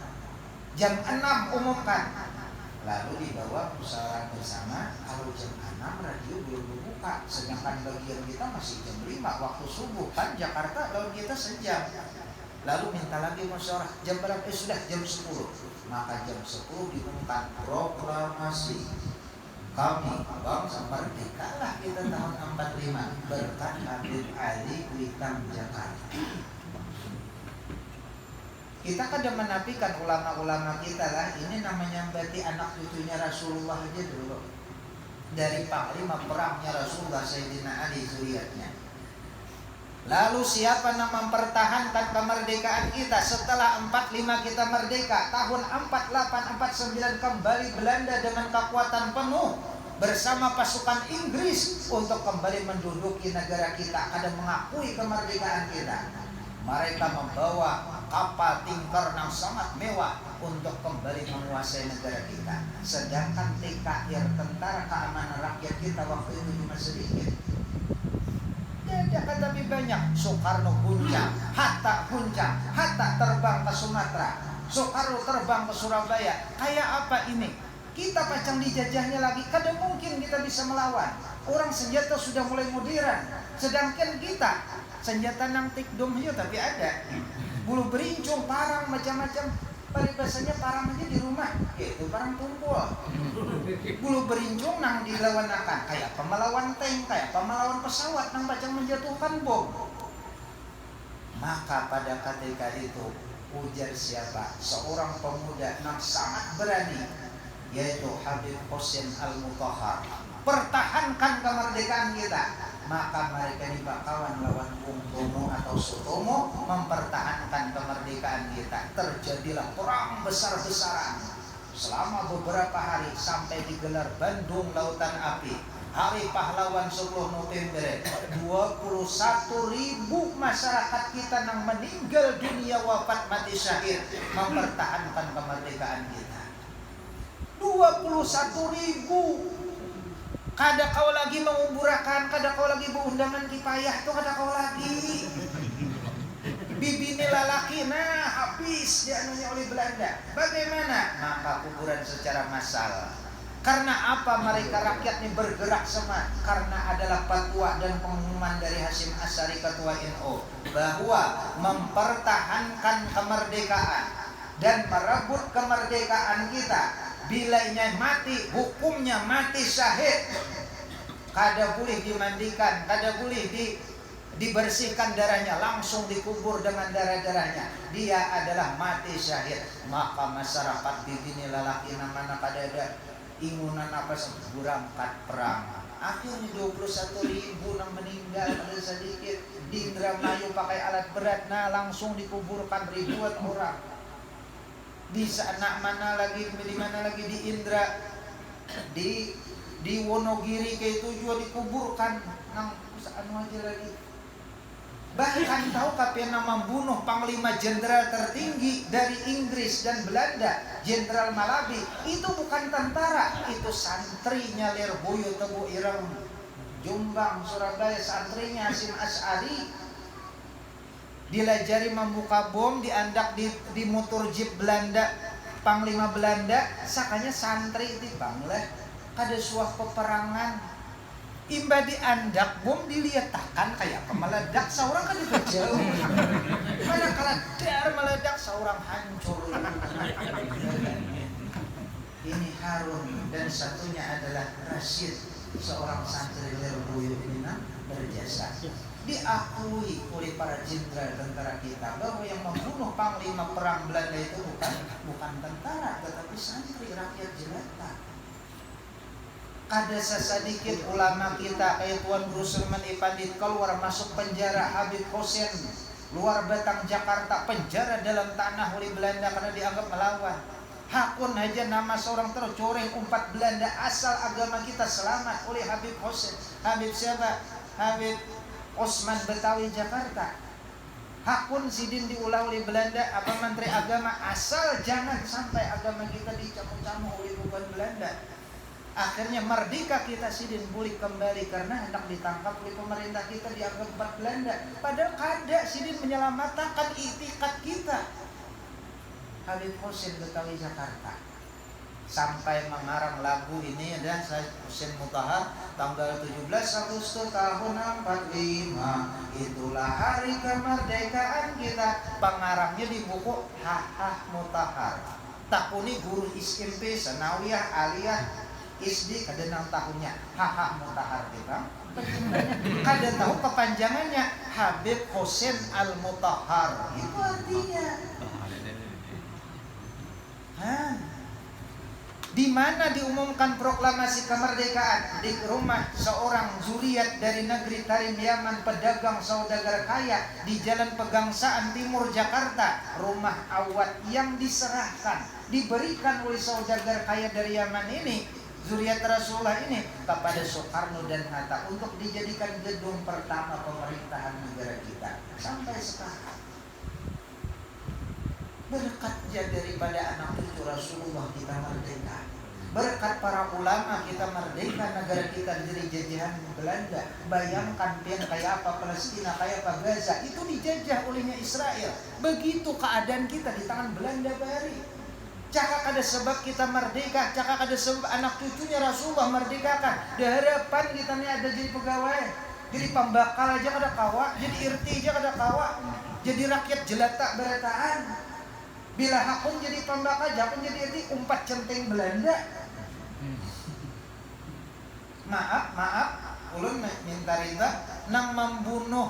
Jam 6 umumkan. Lalu dibawa musyawarah bersama, kalau jam 6 radio belum buka, sedangkan bagian kita masih jam 5 waktu subuh, kan Jakarta lawan kita sejam. Lalu minta lagi musyawarah. Jam berapa? Sudah jam 10. Maka jam 10 diumumkan proklamasi. Kami bangsa merdeka lah kita tahun 45 berkat Habib Ali Kuitang Jakarta. Kita kadang menafikan ulama-ulama kita lah. Ini namanya berarti anak cucunya Rasulullah aja dulu. Dari panglima perangnya Rasulullah Sayyidina Ali zuriatnya. Lalu siapa yang mempertahankan kemerdekaan kita setelah 45 kita merdeka? Tahun 48, 49 kembali Belanda dengan kekuatan penuh bersama pasukan Inggris untuk kembali menduduki negara kita, kadang mengakui kemerdekaan kita. Mereka membawa kapal tinker yang sangat mewah untuk kembali menguasai negara kita. Sedangkan TKR, Tentara Keamanan Rakyat kita waktu itu cuma sedikit. Tidak tapi banyak. Soekarno guncang, Hatta guncang, Hatta terbang ke Sumatera, Soekarno terbang ke Surabaya. Kayak apa ini? Kita pacang dijajahnya lagi, kadang mungkin kita bisa melawan. Orang senjata sudah mulai modern, sedangkan kita senjata nang tikdom hiyo tapi ada. Bulu berincung, parang macam-macam. Paribasanya parang aja di rumah, yaitu parang tumpul. Bulu berincung nang dilawanakan, kayak pemelawan tank, kayak pemelawan pesawat nang pacang menjatuhkan bom. Maka pada ketika itu ujar siapa? Seorang pemuda yang sangat berani, yaitu Habib Hussein Al-Mutahhar. Pertahankan kemerdekaan kita. Maka mereka ini bakawan lawan Bung Tomo atau Sutomo mempertahankan kemerdekaan kita. Terjadilah perang besar-besaran selama beberapa hari sampai digelar Bandung Lautan Api. Hari Pahlawan 10 November, 21.000 masyarakat kita yang meninggal dunia wafat mati syahid mempertahankan kemerdekaan kita. 21.000. Kada kau lagi menguburakan, kada kau lagi beundangan kipayah tuh, kada kau lagi. Bibini lalaki, nah habis dianunya oleh Belanda. Bagaimana? Maka kuburan secara massal. Karena apa mereka rakyat ini bergerak semua? Karena adalah fatwa dan pengumuman dari Hasyim Asy'ari ketua NU bahwa mempertahankan kemerdekaan dan merebut kemerdekaan kita. Bila ini mati, hukumnya mati syahid. Kada boleh dimandikan, kada boleh dibersihkan darahnya, langsung dikubur dengan darah-darahnya. Dia adalah mati syahid. Maka masyarakat di sini lalaki namanya kada ada ingunan apa berangkat perang. Akhirnya 21.000 yang meninggal, ada sedikit. Di Indramayu pakai alat berat, nah langsung dikuburkan ribuan orang. Di sana mana lagi, di mana lagi di Indra, di Wonogiri kayak itu juga dikuburkan nang anu aja lagi. Bahkan tahu kapan nama membunuh panglima jenderal tertinggi dari Inggris dan Belanda, Jenderal Malabi. Itu bukan tentara, itu santrinya Lirboyo Tebu Ireng Jombang Surabaya, santrinya Hasyim Asy'ari. Dilajari membuka bom, diandak di motor jeep Belanda, panglima Belanda, sakanya santri di Bangla, kada suah peperangan. Imba diandak bom diliatakan kayak meledak, seorang kan juga jauh. Mana kaladar meledak, seorang hancur. Ini Harun dan satunya adalah Rashid, seorang santri Lirboyo ini berjasa. Diakui oleh para jenderal tentara kita bahwa yang membunuh panglima perang Belanda itu bukan tentara tetapi santri rakyat jelata. Kada sesedikit ulama kita kayak Tuan Guru Sulaiman Ipandit keluar masuk penjara. Habib Hussein luar Batang Jakarta, penjara dalam tanah oleh Belanda karena dianggap melawan. Hakun aja nama seorang tercoreng umpat Belanda, asal agama kita selamat oleh Habib Hussein. Habib siapa? Habib Osman Betawi Jakarta. Hakun sidin diulah oleh Belanda apa menteri agama, asal jangan sampai agama kita dicampur-campur oleh beban Belanda. Akhirnya merdeka kita sidin boleh kembali karena hendak ditangkap oleh pemerintah kita, dianggap empat Belanda. Padahal kada sidin menyelamatkan itikad kita. Habib Hussein Betawi Jakarta. sampai mengarang lagu ini dan saya Husein Mutahar tanggal 17 Agustus tahun 45 itulah hari kemerdekaan kita. Pengarangnya di buku Hah Mutahar. Takuni guru SMP Sanawiyah Aliyah SD kada 6 tahunnya Hah Mutahar kita. Kada tahu kepanjangannya Habib Husein Al Mutahar. Itu artinya. Di mana diumumkan proklamasi kemerdekaan? Di rumah seorang zuriat dari negeri Tarim Yaman, pedagang saudagar kaya di Jalan Pegangsaan Timur Jakarta. Rumah awat yang diserahkan, diberikan oleh saudagar kaya dari Yaman ini, zuriat Rasulullah ini, kepada Soekarno dan Hatta untuk dijadikan gedung pertama pemerintahan negara kita sampai sekarang. Berkatnya daripada anak cucu Rasulullah kita merdeka. Berkat para ulama kita merdeka, negara kita dari jajahan Belanda. Bayangkan pian kayak apa Palestina, kayak apa Gaza, itu dijajah olehnya Israel. Begitu keadaan kita di tangan Belanda bari. Cakak ada sebab kita merdeka, cakak ada sebab anak cucunya Rasulullah merdekakan. Harapan kita nih ada jadi pegawai, jadi pembakal aja kada kawa, jadi irti aja kada kawa, jadi rakyat jelata berataan. Bila hakun jadi pembakal, jakun jadi irti, umpat centeng Belanda. Maaf, ulun minta rida nang membunuh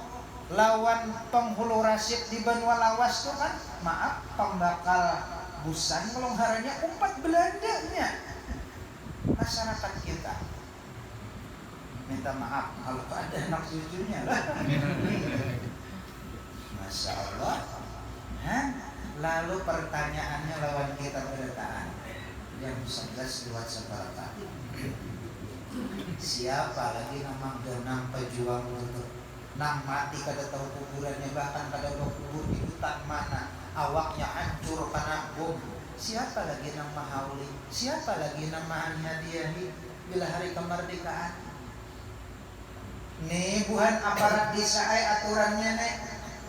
lawan penghulu rasyid di benua lawas tuh kan, maaf, pembakal busan melonggarannya umpat Belandanya. Masyarakat kita minta maaf kalau ada anak cucunya lah. Masya Allah. Lalu pertanyaannya lawan kita berataan yang 11 lewat seberapa? Siapa lagi namang genang pejuang untuk nang mati kada tahu kuburannya, bahkan kada tahu kubur di hutan mana, awaknya hancur karena bom. Siapa lagi nang mahauli? Siapa lagi nang mahadiahi bila hari kemerdekaan? Nih buhan aparat desa aturannya nih.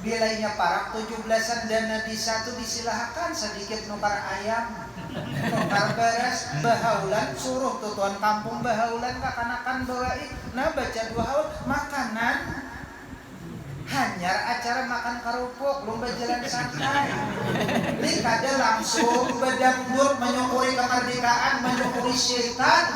Bilainya parak 17-an dana di satu disilahkan sedikit nukar ayam, nukar beras, bahaulan suruh tutuan kampung bahaulan kakanakan bawai, nah baca 2 haul makanan, hanyar acara makan kerupuk, lomba jalan santai. Ini kada langsung bedangdut menyukuri kemerdekaan, menyukuri syaitan.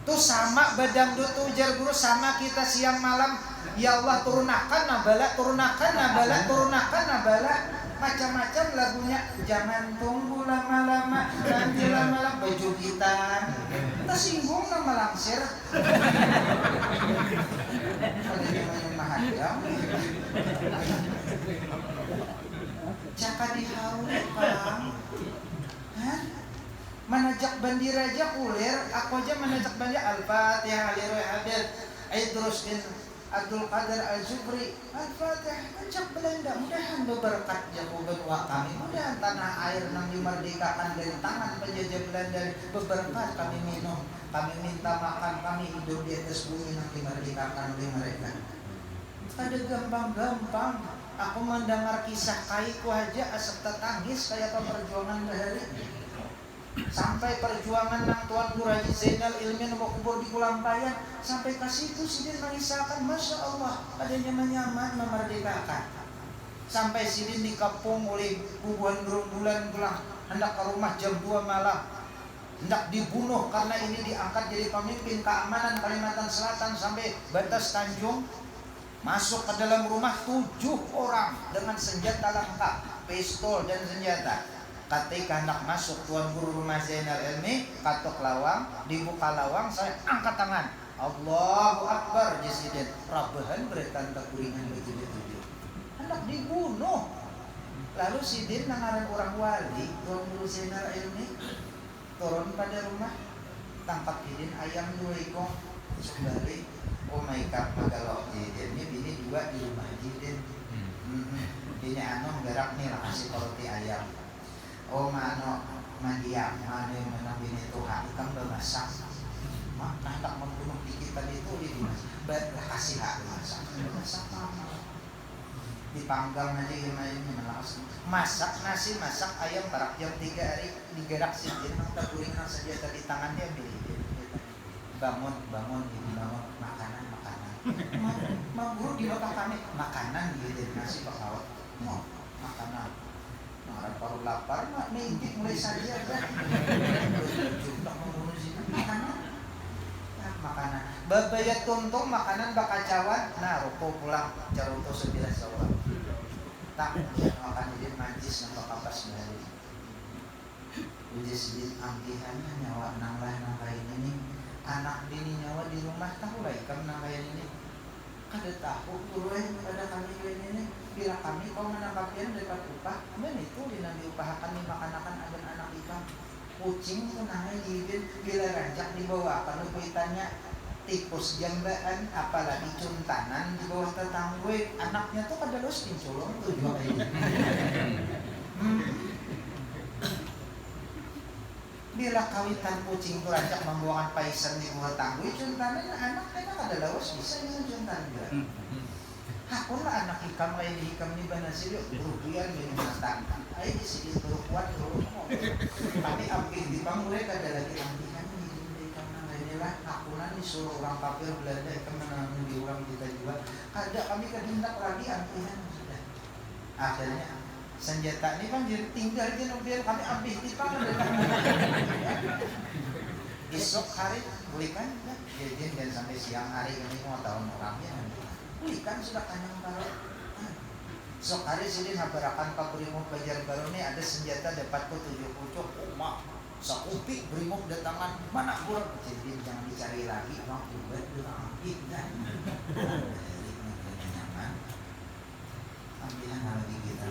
Tuh sama bedangdut tuh ujar guru sama kita siang malam. Ya Allah turunakan nabala, turunakan nabala, turunakan nabala. Macam-macam lagunya. Jangan tunggu lama-lama, nanti lama-lama baju gitan. Tersinggung nama langsir. Ada yang mahadam. Caka dihauli Bang. Menajak bandir aja kulir. Aku aja menajak bandir Al-Fatihah Aliroy Habil Idrus bin Abdul Qadir Al-Zubri Al-Fatihah ajak Belanda. Mudahan berberkat jago benua kami, mudahan tanah air yang dimerdekakan dari tangan penjajah Belanda berberkat kami minum, kami minta makan, kami hidup di atas bumi yang dimerdekakan oleh mereka. Ada gampang-gampang. Aku mendengar kisah kaiku aja asap tetangis kayak perjuangan bahari. Sampai perjuangan nang Tuan Guru Haji Zainal Ilmi mau kubur di Kulampayan, sampai ke situ Sidin mengisahkan, Masya Allah adanya menyaman memerdekakan. Sampai Sidin dikepung oleh kubuhan gerombolan pulang hendak ke rumah jam 2 malam, hendak dibunuh karena ini diangkat jadi pemimpin keamanan Kalimantan Selatan sampai batas Tanjung. Masuk ke dalam rumah 7 orang dengan senjata lengkap, pistol dan senjata. Ketika hendak masuk Tuan Guru Rumah Zainal Ilmi, katok lawang, dibuka lawang, saya angkat tangan, Allahu Akbar, Jesiden Rabahan bertanda kuringan betul-betul hendak dibunuh. Lalu Sidin nangaran orang wali Tuan Guru Zainal Ilmi turun pada rumah, tangkap Sidin ayam 2 ekor sembari, oh my god, magalok Sidin ini bini 2 di rumah Sidin. Bini anu gerak nih kasih roti ayam. Oh mano mandiam, mano yang menambini Tuhan ikan bermasak. Mak hendak membunuh di kita itu di dimas. Kasih hak bermasak. Bermasak mama. dipanggang aja yang malakas. Masak nasi, masak ayam barak jam 3 hari digerak sih, jadi nang taburing nang saja tadi tangan dia milih. Bangun makanan. Mau guru di bakal kami makanan gitu nasi bakawat. Mau makanan. Marah baru lapar, mak mimpi mulai saja kan. Jumlah membunuh sih makanan. Makanan. Babaya tuntung makanan bakacawan. Nah, ruko pulang caruto 9 sawah. Tak makan jadi najis nang bakapas dari. Ujis din ampihannya nyawa nang lain nang kain ini. Anak dini nyawa di rumah tahu lah ikam nang kain ini. Kada tahu turun pada kami ini. Bila kami kau menangkapnya dapat upah, kemudian itu dinang diupahakan di makanakan ada anak ikam. Kucing pun nangis gigit bila rancak dibawa kalau kuitannya tikus jambaan apalagi cuntanan di bawah tetanggue anaknya tuh kada los pinculong tuh juga ini. Bila kawitan kucing tuh rancak membuangkan paisan di bawah tetanggue cuntanan anaknya kada los bisa dengan cuntan juga. Aku lah anak hikam kayak di hikam ni banasir yuk berubian di matang. Ayo di sini berukuat tapi ambil di pangulai kada lagi ambihan di hikam nang inilah aku nanti suruh orang kafir Belanda hikam menanggung di orang kita juga. Kada kami kehendak lagi ambihan sudah. Akhirnya senjata ini kan jadi tinggal di mobil kami ambil di pangulai. Esok hari belikan jadi dan sampai siang hari kami mau tahun orangnya. Ikan sudah kanyang baru. Sok hari sini ngabarakan Pak Brimob Bajar Baru ini ada senjata dapat ke 7 pucuk. Oh mak, sakupik Brimob datangan mana buruk. Jadi jangan dicari lagi, mak buat dilangkit kan. Nyaman. Ambilan lagi kita.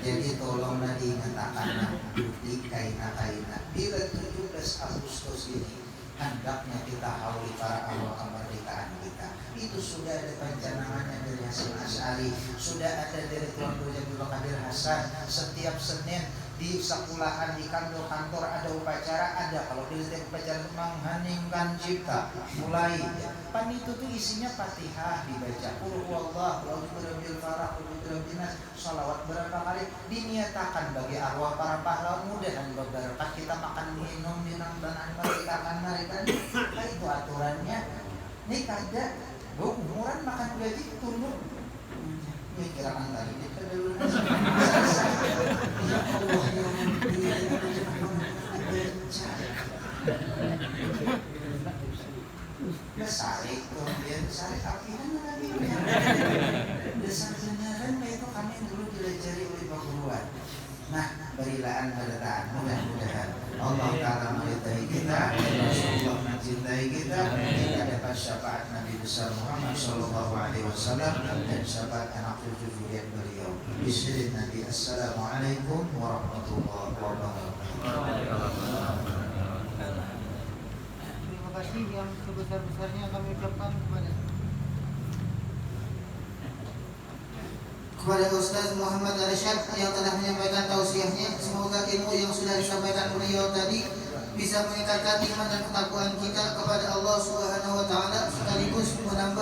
Jadi tolonglah diingatkan bukti kaina. Bila 17 Agustus ini hendaknya kita hauli para awal kemerdekaan kita. Itu sudah ada pencanangannya dari Hasan Asy'ari, sudah ada dari Tuan Guru Abdul Qadir Hasan. Setiap Senin di sekolahan di kantor ada upacara, ada kalau di upacara mengheningkan cipta mulai pan itu tuh isinya Fatihah dibaca, qul huwallahu rabbil falaq rabbil nas, shalawat berapa kali diniatakan bagi arwah para pahlawan muda dan berberkah kita makan minum minang dan mereka nah itu aturannya. Ini kada umuran makan gaji turun. Ya kira-kira tadi kita dulu. Ya Allah ya sarik kemudian sarik apian lagi. Dasar benaran itu kami dulu dilajari oleh Pak Guruan. Nah, berilaan pada taat mudah-mudahan Allah Ta'ala mencintai kita, Rasulullah mencintai kita dapat syafaat Nabi besar Muhammad Sallallahu Alaihi Wasallam dan syafaat anak cucu zuriat beliau. Bismillah Nabi. Assalamualaikum warahmatullahi wabarakatuh. Terima kasih yang sebesar-besarnya kami ucapkan kepada Ustaz Muhammad Arsyad yang telah menyampaikan tausiahnya. Semoga ilmu yang sudah disampaikan beliau tadi bisa meningkatkan iman dan ketakwaan kita kepada Allah Subhanahu wa taala sekaligus menambah